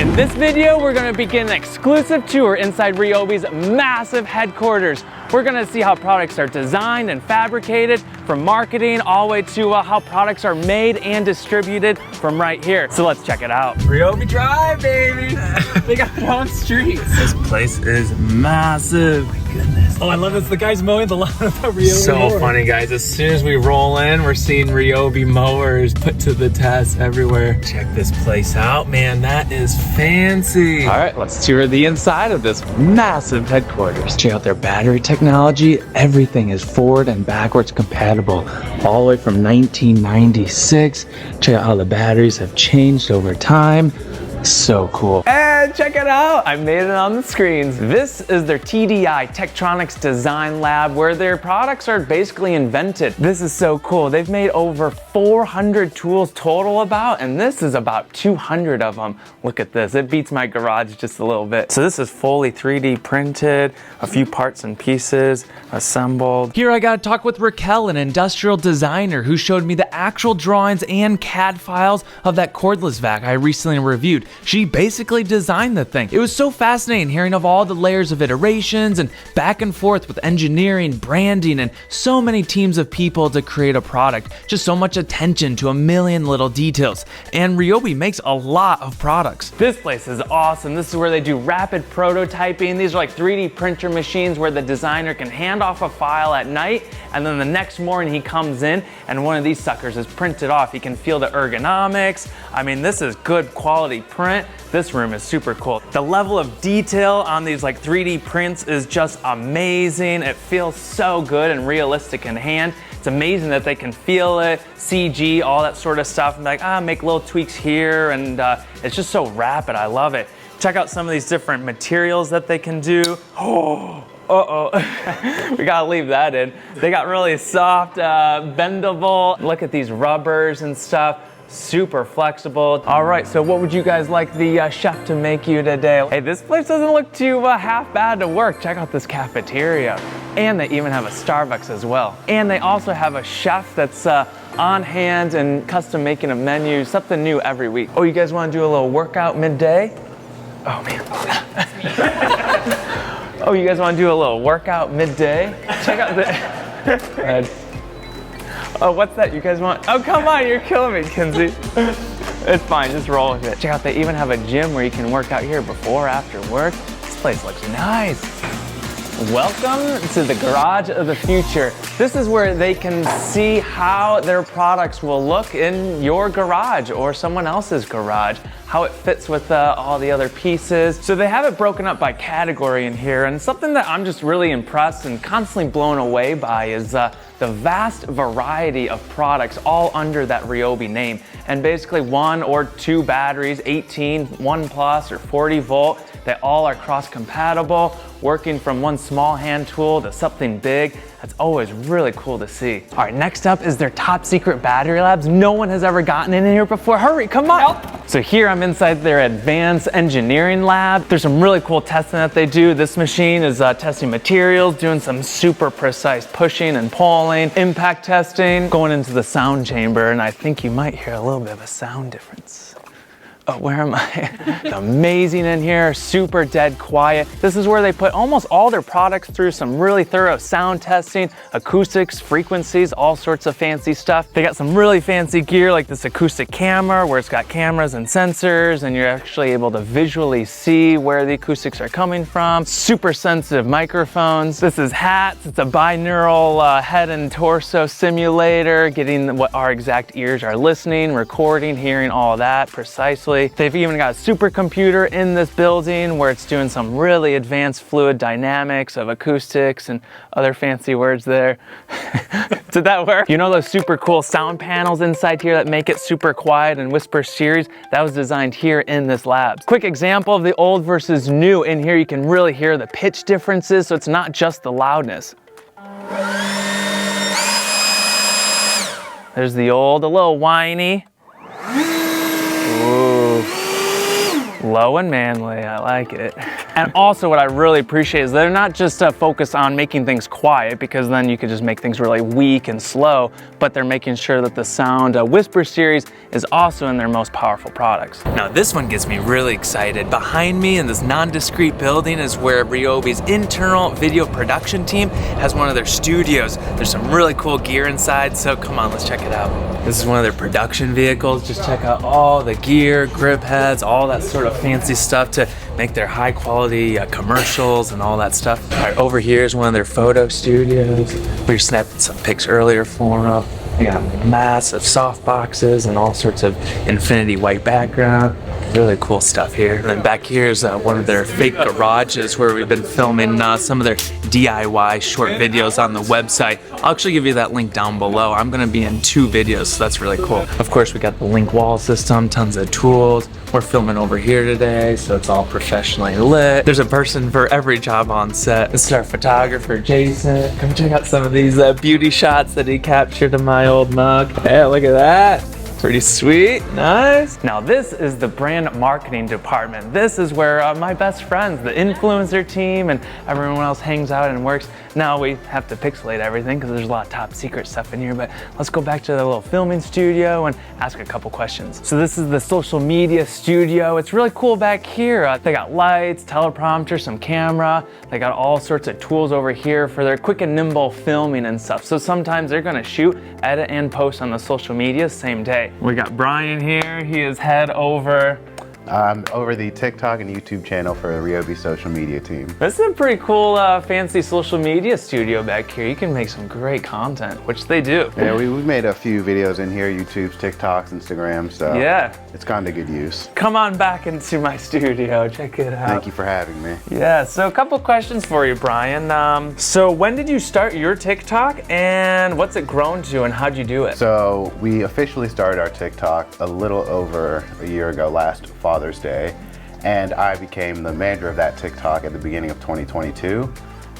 In this video, we're gonna begin an exclusive tour inside Ryobi's massive headquarters. We're gonna see how products are designed and fabricated, from marketing all the way to how products are made and distributed from right here. So let's check it out. Ryobi Drive, baby! They got their own streets. This place is massive. My goodness. Oh, I love this. The guy's mowing the lawn with a Ryobi So mower. funny, guys. As soon as we roll in, we're seeing Ryobi mowers put to the test everywhere. Check this place out, man. That is fancy. All right, let's tour the inside of this massive headquarters. Check out their battery technology. Everything is forward and backwards compatible, all the way from 1996. Check out how the batteries have changed over time. So cool. And check it out, I made it on the screens. This is their TDI Tektronics Design Lab, where their products are basically invented. This is so cool. They've made over 400 tools total and this is about 200 of them. Look at this, it beats my garage just a little bit. So this is fully 3D printed, a few parts and pieces assembled. Here I got to talk with Raquel, an industrial designer, who showed me the actual drawings and CAD files of that cordless vac I recently reviewed. She basically designed the thing. It was so fascinating hearing of all the layers of iterations and back and forth with engineering, branding, and so many teams of people to create a product. Just so much attention to a million little details. And Ryobi makes a lot of products. This place is awesome. This is where they do rapid prototyping. These are like 3D printer machines where the designer can hand off a file at night, and then the next morning he comes in and one of these suckers is printed off. He can feel the ergonomics. I mean, this is good quality print. This room is super cool. The level of detail on these like 3D prints is just amazing. It feels so good and realistic in hand. It's amazing that they can feel it, CG, all that sort of stuff, and like, make little tweaks here, and it's just so rapid. I love it. Check out some of these different materials that they can do. Oh. We gotta leave that in. They got really soft, bendable. Look at these rubbers and stuff. Super flexible. All right, so what would you guys like the chef to make you today? Hey, this place doesn't look too half bad to work. Check out this cafeteria. And they even have a Starbucks as well. And they also have a chef that's on hand and custom making a menu, something new every week. Oh, you guys wanna do a little workout midday? Oh man. Oh, you guys wanna do a little workout midday? Check out the, oh, what's that? You guys want? Oh, come on, you're killing me, Kinsey. It's fine, just roll with it. Check out, they even have a gym where you can work out here before or after work. This place looks nice. Welcome to the garage of the future. This is where they can see how their products will look in your garage or someone else's garage, how it fits with all the other pieces. So they have it broken up by category in here, and something that I'm just really impressed and constantly blown away by is the vast variety of products all under that Ryobi name. And basically 1 or 2 batteries, 18, 1 plus or 40 volt, they all are cross compatible, working from one small hand tool to something big. That's always really cool to see. All right, next up is their top secret battery labs. No one has ever gotten in here before. Hurry, come on. Help. So here I'm inside their advanced engineering lab. There's some really cool testing that they do. This machine is testing materials, doing some super precise pushing and pulling, impact testing, going into the sound chamber, and I think you might hear a little bit of a sound difference. Oh, where am I? It's amazing in here, super dead quiet. This is where they put almost all their products through some really thorough sound testing, acoustics, frequencies, all sorts of fancy stuff. They got some really fancy gear like this acoustic camera where it's got cameras and sensors and you're actually able to visually see where the acoustics are coming from. Super sensitive microphones. This is hats. It's a binaural head and torso simulator, getting what our exact ears are listening, recording, hearing all that precisely. They've even got a supercomputer in this building where it's doing some really advanced fluid dynamics of acoustics and other fancy words there. Did that work? You know those super cool sound panels inside here that make it super quiet and whisper series? That was designed here in this lab. Quick example of the old versus new. In here you can really hear the pitch differences, so it's not just the loudness. There's the old, a little whiny. Ooh, low and manly, I like it. And also what I really appreciate is they're not just focused on making things quiet, because then you could just make things really weak and slow, but they're making sure that the sound Whisper series is also in their most powerful products. Now this one gets me really excited. Behind me in this non-discrete building is where Ryobi's internal video production team has one of their studios. There's some really cool gear inside, so come on, let's check it out. This is one of their production vehicles. Just check out all the gear, grip heads, all that sort of fancy stuff to make their high quality commercials and all that stuff. All right, over here is one of their photo studios. We were snapping some pics earlier for them. They got massive soft boxes and all sorts of infinity white background. Really cool stuff here. And then back here is one of their fake garages where we've been filming some of their DIY short videos on the website. I'll actually give you that link down below. I'm gonna be in 2 videos, so that's really cool. Of course, we got the link wall system, tons of tools. We're filming over here today, so it's all professionally lit. There's a person for every job on set. This is our photographer, Jason. Come check out some of these beauty shots that he captured in my old mug. Yeah, look at that. Pretty sweet, nice. Now this is the brand marketing department. This is where my best friends, the influencer team, and everyone else hangs out and works. Now we have to pixelate everything because there's a lot of top secret stuff in here, but let's go back to the little filming studio and ask a couple questions. So this is the social media studio. It's really cool back here. They got lights, teleprompter, some camera. They got all sorts of tools over here for their quick and nimble filming and stuff. So sometimes they're gonna shoot, edit, and post on the social media same day. We got Brian here. He is head over over the TikTok and YouTube channel for the Ryobi social media team. This is a pretty cool, fancy social media studio back here. You can make some great content, which they do. Yeah, we've made a few videos in here, YouTube's, TikToks, Instagram, so yeah, it's gone to good use. Come on back into my studio, check it out. Thank you for having me. Yeah, so a couple questions for you, Brian. So when did you start your TikTok and what's it grown to and how'd you do it? So we officially started our TikTok a little over a year ago, last Father's Day, and I became the manager of that TikTok at the beginning of 2022.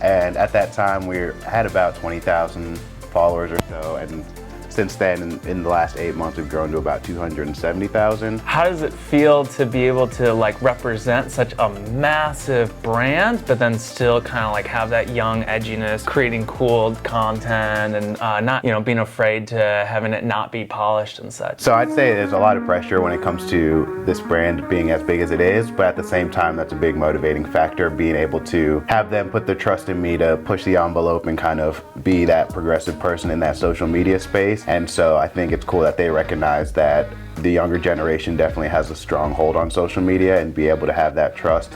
And at that time, we had about 20,000 followers or so, and since then, in the last 8 months, we've grown to about 270,000. How does it feel to be able to like represent such a massive brand, but then still kind of like have that young edginess, creating cool content and not, being afraid to having it not be polished and such? So I'd say there's a lot of pressure when it comes to this brand being as big as it is, but at the same time, that's a big motivating factor, being able to have them put their trust in me to push the envelope and kind of be that progressive person in that social media space. And so I think it's cool that they recognize that the younger generation definitely has a strong hold on social media, and be able to have that trust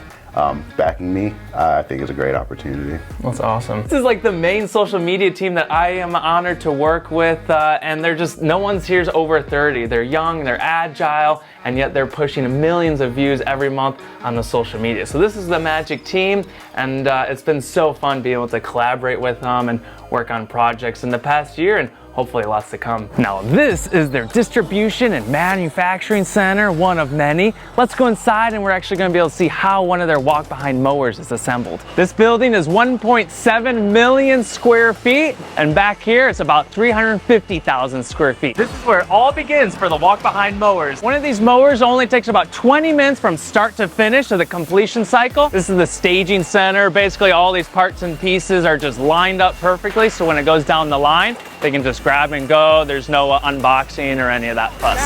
backing me, I think is a great opportunity. That's awesome. This is like the main social media team that I am honored to work with, and they're just, no one's here's over 30. They're young, they're agile, and yet they're pushing millions of views every month on the social media. So this is the magic team, and it's been so fun being able to collaborate with them and work on projects in the past year, and hopefully lots to come. Now this is their distribution and manufacturing center, one of many. Let's go inside and we're actually gonna be able to see how one of their walk-behind mowers is assembled. This building is 1.7 million square feet, and back here it's about 350,000 square feet. This is where it all begins for the walk-behind mowers. One of these mowers only takes about 20 minutes from start to finish of the completion cycle. This is the staging center. Basically all these parts and pieces are just lined up perfectly, so when it goes down the line, they can just grab and go. There's no unboxing or any of that fuss.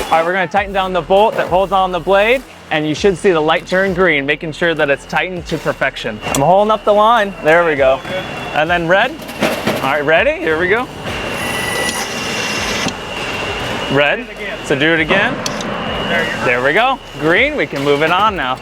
All right, we're gonna tighten down the bolt that holds on the blade, and you should see the light turn green, making sure that it's tightened to perfection. I'm holding up the line. There we go. And then red. All right, ready? Here we go. Red. So do it again. There we go. Green, we can move it on now.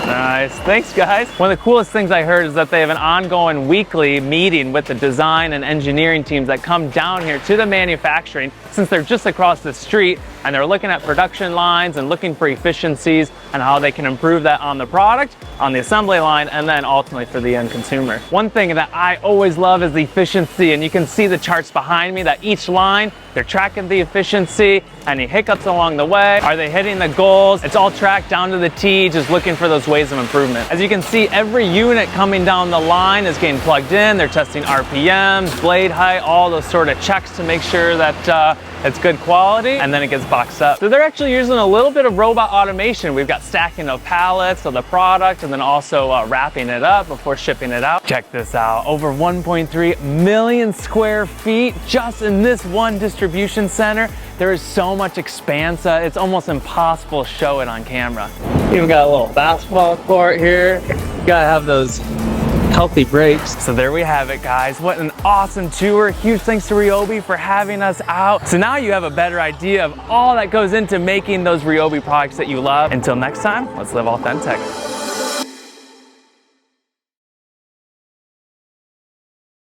Nice, thanks guys. One of the coolest things I heard is that they have an ongoing weekly meeting with the design and engineering teams that come down here to the manufacturing, since they're just across the street, and they're looking at production lines and looking for efficiencies and how they can improve that on the product, on the assembly line, and then ultimately for the end consumer. One thing that I always love is the efficiency, and you can see the charts behind me that each line, they're tracking the efficiency, any hiccups along the way, are they hitting the goals? It's all tracked down to the T, just looking for those ways of improvement. As you can see, every unit coming down the line is getting plugged in. They're testing RPMs, blade height, all those sort of checks to make sure that it's good quality, and then it gets box up. So they're actually using a little bit of robot automation. We've got stacking of pallets of the product and then also wrapping it up before shipping it out. Check this out, over 1.3 million square feet just in this one distribution center. There is so much expanse, it's almost impossible to show it on camera. Even got a little basketball court here. You gotta have those healthy breaks. So there we have it, guys. What an awesome tour. Huge thanks to Ryobi for having us out. So now you have a better idea of all that goes into making those Ryobi products that you love. Until next time, let's live authentic.